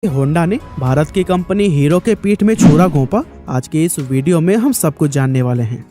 Honda ने भारत की company hero के पीठ में छुरा घोंपा। आज के इस वीडियो में हम सब कुछ जानने वाले हैं।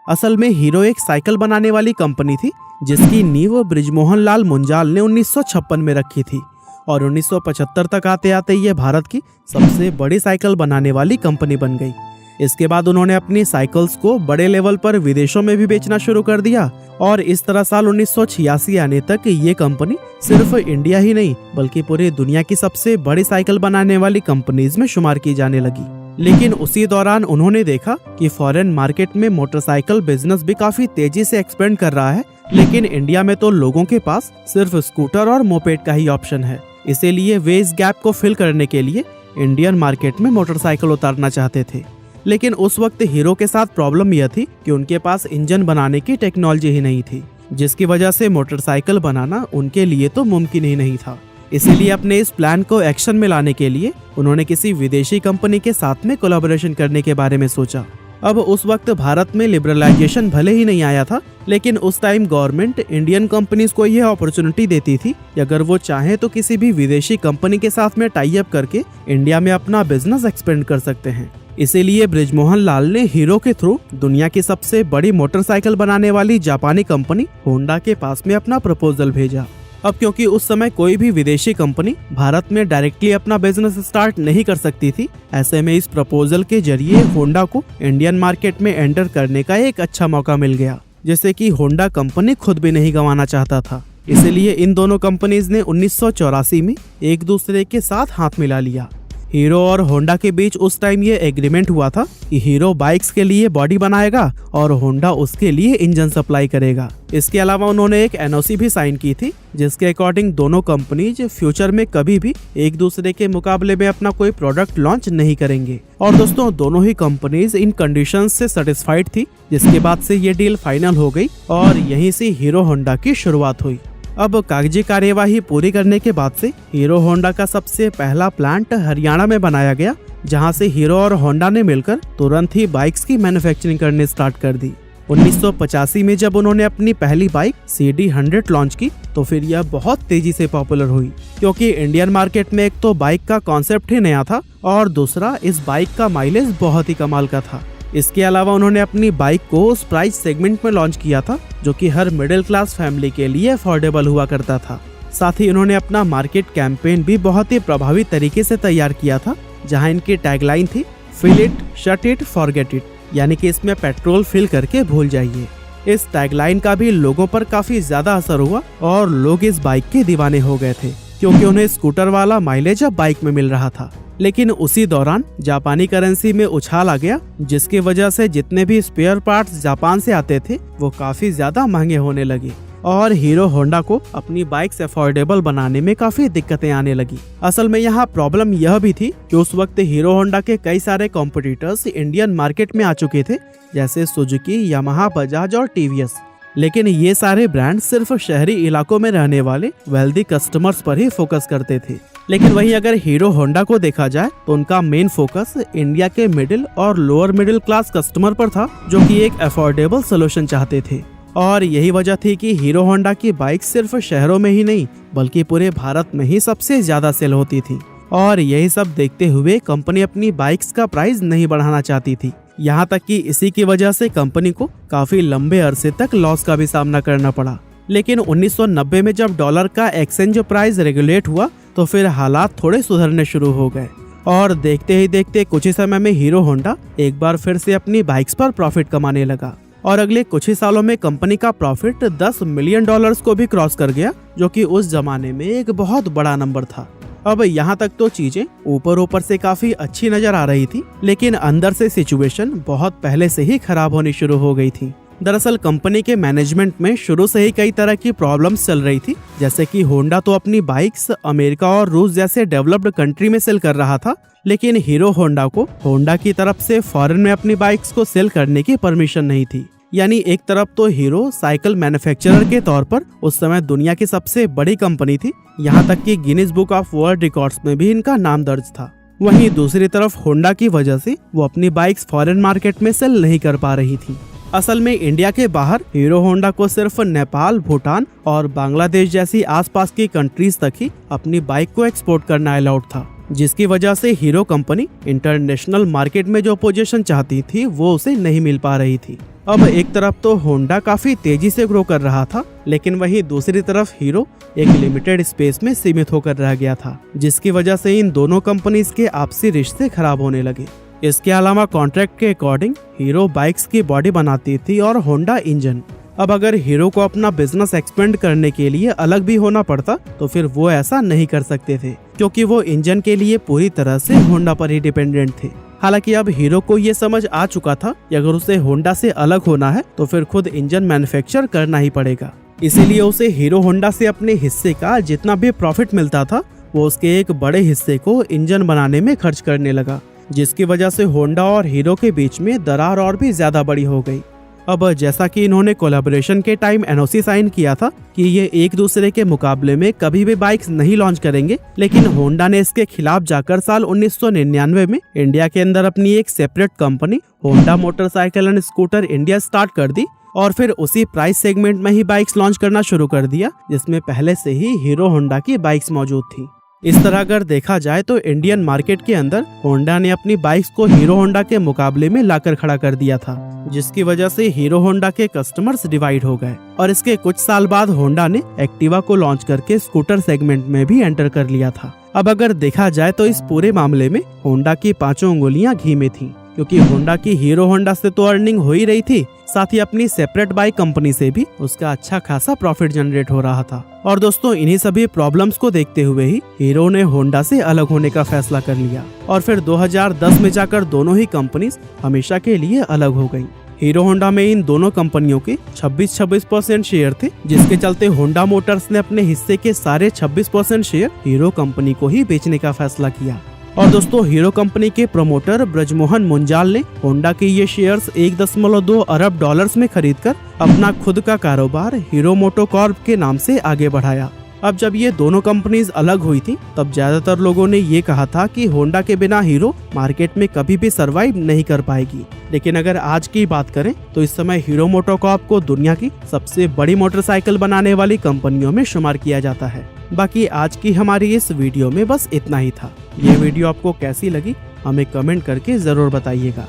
असल में हीरो एक साइकिल बनाने वाली कंपनी थी जिसकी नींव बृजमोहन लाल मुंजाल ने 1956 में रखी थी और 1975 तक आते आते ये भारत की सबसे बड़ी साइकिल बनाने वाली कंपनी बन गई। इसके बाद उन्होंने अपनी साइकिल्स को बड़े लेवल पर विदेशों में भी बेचना शुरू कर दिया और इस तरह साल 1986 आने तक ये कंपनी सिर्फ इंडिया ही नहीं बल्कि पूरी दुनिया की सबसे बड़ी साइकिल बनाने वाली कंपनीज में शुमार की जाने लगी। लेकिन उसी दौरान उन्होंने देखा कि फॉरेन मार्केट में मोटरसाइकिल बिजनेस भी काफी तेजी से एक्सपेंड कर रहा है, लेकिन इंडिया में तो लोगों के पास सिर्फ स्कूटर और मोपेड का ही ऑप्शन है। इसीलिए वे इस गैप को फिल करने के लिए इंडियन मार्केट में मोटरसाइकिल उतारना चाहते थे। लेकिन उस वक्त हीरो के साथ प्रॉब्लम यह थी कि उनके पास इंजन बनाने की टेक्नोलॉजी ही नहीं थी, जिसकी वजह से मोटरसाइकिल बनाना उनके लिए तो मुमकिन ही नहीं था। इसीलिए अपने इस प्लान को एक्शन में लाने के लिए उन्होंने किसी विदेशी कंपनी के साथ में कोलैबोरेशन करने के बारे में सोचा। अब उस वक्त भारत में लिबरलाइजेशन भले ही नहीं आया था, लेकिन उस टाइम गवर्नमेंट इंडियन कंपनीज को यह अपॉर्चुनिटी देती थी कि अगर वो चाहे तो किसी भी विदेशी कंपनी के साथ में टाई अप करके इंडिया में अपना बिजनेस एक्सपेंड कर सकते हैं। इसीलिए बृजमोहन लाल ने हीरो के थ्रू दुनिया की सबसे बड़ी मोटरसाइकिल बनाने वाली जापानी कंपनी होंडा के पास में अपना प्रपोजल भेजा। अब क्योंकि उस समय कोई भी विदेशी कंपनी भारत में डायरेक्टली अपना बिजनेस स्टार्ट नहीं कर सकती थी, ऐसे में इस प्रपोजल के जरिए होंडा को इंडियन मार्केट में एंटर करने का एक अच्छा मौका मिल गया, जैसे कि होंडा कंपनी खुद भी नहीं गंवाना चाहता था। इसीलिए इन दोनों कंपनीज ने 1984 में एक दूसरे के साथ हाथ मिला लिया। हीरो और होंडा के बीच उस टाइम ये एग्रीमेंट हुआ था कि हीरो बाइक्स के लिए बॉडी बनाएगा और होंडा उसके लिए इंजन सप्लाई करेगा। इसके अलावा उन्होंने एक एनओसी भी साइन की थी जिसके अकॉर्डिंग दोनों कंपनीज फ्यूचर में कभी भी एक दूसरे के मुकाबले में अपना कोई प्रोडक्ट लॉन्च नहीं करेंगे। और दोस्तों, दोनों ही कंपनीज इन कंडीशंस से सेटिस्फाइड थी, जिसके बाद से ये डील फाइनल हो गई और यहीं से हीरो होंडा की शुरुआत हुई। अब कागजी कार्यवाही पूरी करने के बाद से हीरो होंडा का सबसे पहला प्लांट हरियाणा में बनाया गया, जहां से हीरो और होंडा ने मिलकर तुरंत ही बाइक्स की मैन्युफैक्चरिंग करने स्टार्ट कर दी। 1985 में जब उन्होंने अपनी पहली बाइक CD100 लॉन्च की तो फिर यह बहुत तेजी से पॉपुलर हुई, क्योंकि इंडियन मार्केट में एक तो बाइक का कॉन्सेप्ट ही नया था और दूसरा इस बाइक का माइलेज बहुत ही कमाल का था। इसके अलावा उन्होंने अपनी बाइक को उस प्राइस सेगमेंट में लॉन्च किया था जो कि हर मिडिल क्लास फैमिली के लिए अफोर्डेबल हुआ करता था। साथ ही उन्होंने अपना मार्केट कैंपेन भी बहुत ही प्रभावी तरीके से तैयार किया था, जहां इनकी टैगलाइन थी fill it, shut it, forget it, यानी कि इसमें पेट्रोल फिल करके भूल जाइए। इस टैगलाइन का भी लोगों पर काफी ज्यादा असर हुआ और लोग इस बाइक के दीवाने हो गए थे, क्योंकि उन्हें स्कूटर वाला माइलेज अब बाइक में मिल रहा था। लेकिन उसी दौरान जापानी करेंसी में उछाल आ गया, जिसकी वजह से जितने भी स्पेयर पार्ट्स जापान से आते थे वो काफी ज्यादा महंगे होने लगे और हीरो होंडा को अपनी बाइक्स अफोर्डेबल बनाने में काफी दिक्कतें आने लगी। असल में यहाँ प्रॉब्लम यह भी थी कि उस वक्त हीरो होंडा के कई सारे कॉम्पिटिटर्स इंडियन मार्केट में आ चुके थे, जैसे सुजुकी, यामाहा, बजाज और टीवीएस। लेकिन ये सारे ब्रांड सिर्फ शहरी इलाकों में रहने वाले वेल्दी कस्टमर्स पर ही फोकस करते थे। लेकिन वहीं अगर हीरो होंडा को देखा जाए तो उनका मेन फोकस इंडिया के मिडिल और लोअर मिडिल क्लास कस्टमर पर था, जो कि एक अफोर्डेबल सोल्यूशन चाहते थे। और यही वजह थी कि हीरो होंडा की बाइक सिर्फ शहरों में ही नहीं बल्कि पूरे भारत में ही सबसे ज्यादा सेल होती थी। और यही सब देखते हुए कंपनी अपनी बाइक्स का प्राइस नहीं बढ़ाना चाहती थी, यहाँ तक कि इसी की वजह से कंपनी को काफी लंबे अरसे तक लॉस का भी सामना करना पड़ा। लेकिन 1990 में जब डॉलर का एक्सचेंज प्राइस रेगुलेट हुआ तो फिर हालात थोड़े सुधरने शुरू हो गए और देखते ही देखते कुछ ही समय में हीरो होंडा एक बार फिर से अपनी बाइक्स पर प्रॉफिट कमाने लगा और अगले कुछ ही सालों में कंपनी का प्रॉफिट $10 मिलियन को भी क्रॉस कर गया, जो कि उस जमाने में एक बहुत बड़ा नंबर था। अब यहाँ तक तो चीजें ऊपर से काफी अच्छी नजर आ रही थी, लेकिन अंदर से सिचुएशन बहुत पहले से ही खराब होनी शुरू हो गई थी। दरअसल कंपनी के मैनेजमेंट में शुरू से ही कई तरह की प्रॉब्लम्स चल रही थी, जैसे कि होंडा तो अपनी बाइक्स अमेरिका और रूस जैसे डेवलप्ड कंट्री में सेल कर रहा था, लेकिन हीरो होंडा को होंडा की तरफ से फॉरेन में अपनी बाइक्स को सेल करने की परमिशन नहीं थी। यानी एक तरफ तो हीरो साइकिल मैन्युफैक्चरर के तौर पर उस समय दुनिया की सबसे बड़ी कंपनी थी, यहाँ तक कि Guinness book of world records में भी इनका नाम दर्ज था। वहीं दूसरी तरफ होंडा की वजह से वो अपनी बाइक्स फॉरेन मार्केट में सेल नहीं कर पा रही थी। असल में इंडिया के बाहर हीरो होंडा को सिर्फ नेपाल, भूटान और बांग्लादेश जैसी आसपास की कंट्रीज तक ही अपनी बाइक को एक्सपोर्ट करना अलाउड था। जिसकी वजह से हीरो कंपनी इंटरनेशनल मार्केट में जो पोजीशन चाहती थी वो उसे नहीं मिल पा रही थी। अब एक तरफ तो होंडा काफी तेजी से ग्रो कर रहा था, लेकिन वहीं दूसरी तरफ हीरो एक लिमिटेड स्पेस में सीमित होकर रह गया था, जिसकी वजह से इन दोनों कंपनीज के आपसी रिश्ते खराब होने लगे। इसके अलावा कॉन्ट्रैक्ट के अकॉर्डिंग हीरो बाइक्स की बॉडी बनाती थी और होंडा इंजन। अब अगर हीरो को अपना बिजनेस एक्सपेंड करने के लिए अलग भी होना पड़ता तो फिर वो ऐसा नहीं कर सकते थे, क्योंकि वो इंजन के लिए पूरी तरह से होंडा पर ही डिपेंडेंट थे। हालांकि अब हीरो को ये समझ आ चुका था कि अगर उसे होंडा से अलग होना है तो फिर खुद इंजन मैन्युफैक्चर करना ही पड़ेगा। इसीलिए उसे हीरो होंडा से अपने हिस्से का जितना भी प्रॉफिट मिलता था वो उसके एक बड़े हिस्से को इंजन बनाने में खर्च करने लगा, जिसकी वजह से होंडा और हीरो के बीच में दरार और भी ज्यादा बड़ी हो गई। अब जैसा कि इन्होंने कोलैबोरेशन के टाइम एनओसी साइन किया था कि ये एक दूसरे के मुकाबले में कभी भी बाइक्स नहीं लॉन्च करेंगे, लेकिन होंडा ने इसके खिलाफ जाकर साल 1999 में इंडिया के अंदर अपनी एक separate company Honda motorcycle and scooter India start कर दी और फिर उसी प्राइस सेगमेंट में ही बाइक्स लॉन्च करना शुरू कर दिया, जिसमें पहले से ही हीरो होंडा की बाइक्स मौजूद थी। इस तरह अगर देखा जाए तो इंडियन मार्केट के अंदर होंडा ने अपनी बाइक्स को हीरो होंडा के मुकाबले में लाकर खड़ा कर दिया था, जिसकी वजह से हीरो होंडा के कस्टमर्स डिवाइड हो गए और इसके कुछ साल बाद होंडा ने एक्टिवा को लॉन्च करके स्कूटर सेगमेंट में भी एंटर कर लिया था। अब अगर देखा जाए तो इस पूरे मामले में होंडा की पांचों उंगलियां घी में थी, क्योंकि होंडा की हीरो होंडा से तो अर्निंग हो ही रही थी, साथ ही अपनी सेपरेट बाइक कंपनी से भी उसका अच्छा खासा प्रॉफिट जनरेट हो रहा था। और दोस्तों इन्हीं सभी प्रॉब्लम्स को देखते हुए ही हीरो ने होंडा से अलग होने का फैसला कर लिया और फिर 2010 में जाकर दोनों ही कंपनीज हमेशा के लिए अलग हो गयी। हीरो होंडा में इन दोनों कंपनियों के 26% शेयर थे, जिसके चलते होंडा मोटर्स ने अपने हिस्से के सारे 26% शेयर हीरो कंपनी को ही बेचने का फैसला किया। और दोस्तों हीरो कंपनी के प्रमोटर ब्रजमोहन मुंजाल ने होंडा के ये शेयर्स 1.2 अरब डॉलर्स में खरीदकर अपना खुद का कारोबार हीरो मोटोकॉर्प के नाम से आगे बढ़ाया। अब जब ये दोनों कंपनीज अलग हुई थी तब ज्यादातर लोगों ने ये कहा था कि होंडा के बिना हीरो मार्केट में कभी भी सरवाइव नहीं कर पाएगी, लेकिन अगर आज की बात करें तो इस समय हीरो मोटोकॉर्प को दुनिया की सबसे बड़ी मोटरसाइकिल बनाने वाली कंपनियों में शुमार किया जाता है। बाकी आज की हमारी इस वीडियो में बस इतना ही था। ये वीडियो आपको कैसी लगी हमें कमेंट करके जरूर बताइएगा।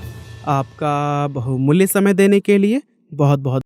आपका बहुमूल्य समय देने के लिए बहुत बहुत